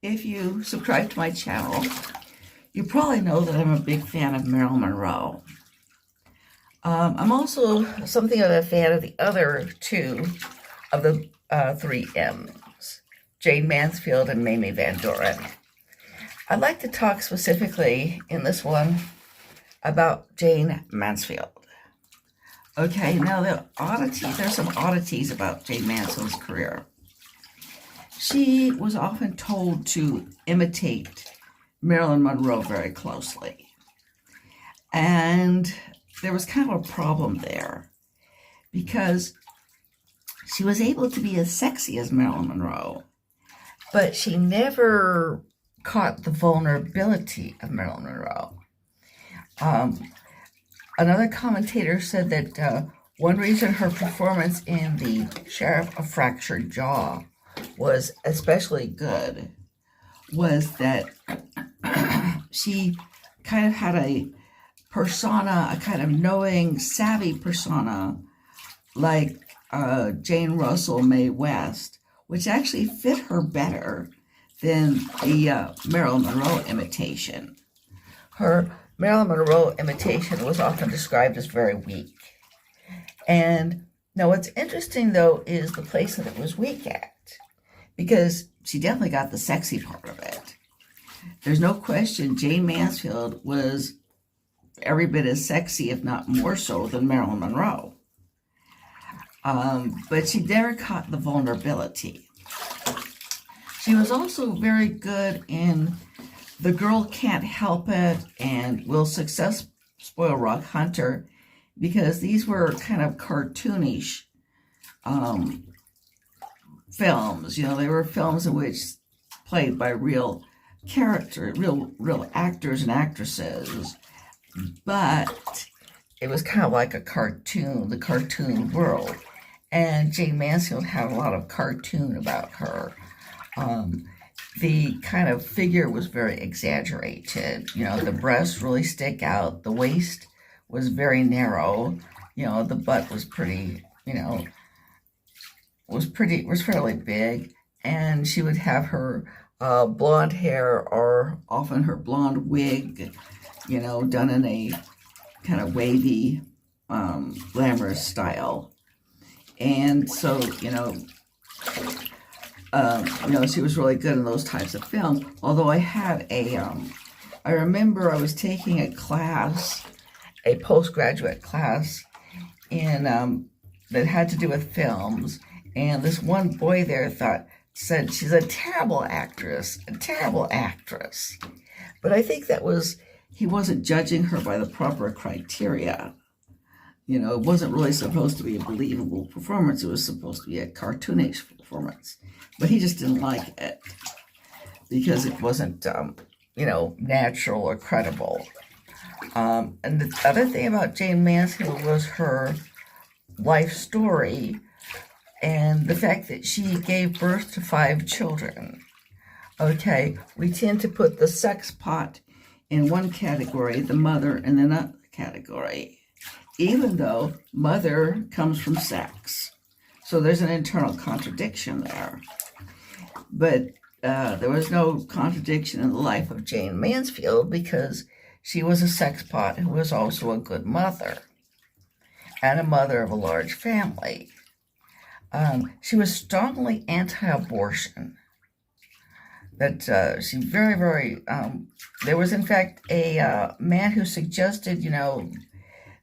If you subscribe to my channel, you probably know that I'm a big fan of Marilyn Monroe. I'm also something of a fan of the other two of the three M's, Jayne Mansfield and Mamie Van Doren. I'd like to talk specifically in this one about Jayne Mansfield. Okay, now there's some oddities about Jayne Mansfield's career. She was often told to imitate Marilyn Monroe very closely. And there was kind of a problem there because she was able to be as sexy as Marilyn Monroe, but she never caught the vulnerability of Marilyn Monroe. Another commentator said that one reason her performance in The Sheriff of Fractured Jaw was especially good was that she kind of had a persona, a kind of knowing, savvy persona, like Jane Russell Mae West, which actually fit her better than the Marilyn Monroe imitation. Her Marilyn Monroe imitation was often described as very weak. And now what's interesting, though, is the place that it was weak at, because she definitely got the sexy part of it. There's no question Jayne Mansfield was every bit as sexy, if not more so, than Marilyn Monroe. But she never caught the vulnerability. She was also very good in The Girl Can't Help It and Will Success Spoil Rock Hunter, because these were kind of cartoonish films. You know, they were films in which played by real characters, real actors and actresses, but it was kind of like a cartoon, the cartoon world. And Jayne Mansfield had a lot of cartoon about her. The kind of figure was very exaggerated. You know, the breasts really stick out. The waist was very narrow. You know, the butt was pretty, was fairly big. And she would have her blonde hair, or often her blonde wig, done in a kind of wavy, glamorous style. And so, she was really good in those types of films. Although I remember I was taking a class, a postgraduate class in that had to do with films, and this one boy there said she's a terrible actress. But I think he wasn't judging her by the proper criteria. It wasn't really supposed to be a believable performance. It was supposed to be a cartoonish performance. But he just didn't like it because it wasn't, natural or credible. And the other thing about Jayne Mansfield was her life story and the fact that she gave birth to 5 children. Okay, we tend to put the sex pot in one category, the mother in another category, even though mother comes from sex. So there's an internal contradiction there. But there was no contradiction in the life of Jayne Mansfield because she was a sex pot who was also a good mother and a mother of a large family. She was strongly anti-abortion. That she very, very, there was in fact a man who suggested,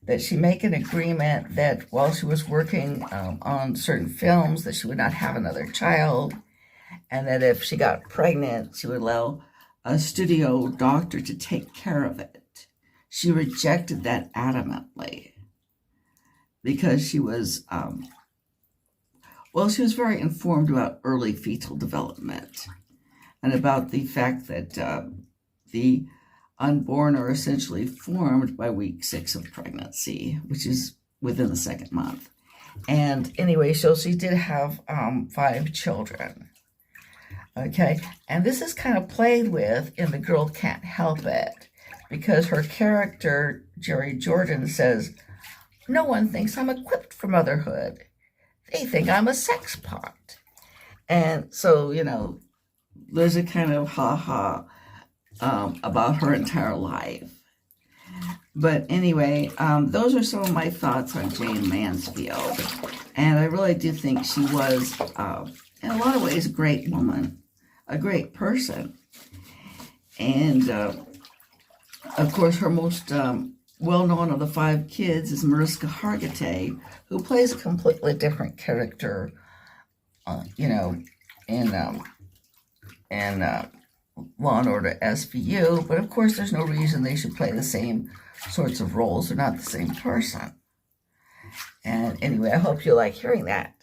that she make an agreement that while she was working on certain films that she would not have another child, and that if she got pregnant, she would allow a studio doctor to take care of it. She rejected that adamantly because she was, she was very informed about early fetal development and about the fact that the unborn are essentially formed by week 6 of pregnancy, which is within the 2nd month. And anyway, so she did have 5 children. Okay, and this is kind of played with in The Girl Can't Help It, because her character, Jerry Jordan, says, "No one thinks I'm equipped for motherhood. They think I'm a sex pot." And so, there's a kind of ha-ha about her entire life. But anyway, those are some of my thoughts on Jayne Mansfield. And I really do think she was, in a lot of ways, a great woman, a great person. And, of course, her most well-known of the 5 kids is Mariska Hargitay, who plays a completely different character, you know, in Law and Order SVU. But, of course, there's no reason they should play the same sorts of roles. They're not the same person. And anyway, I hope you like hearing that.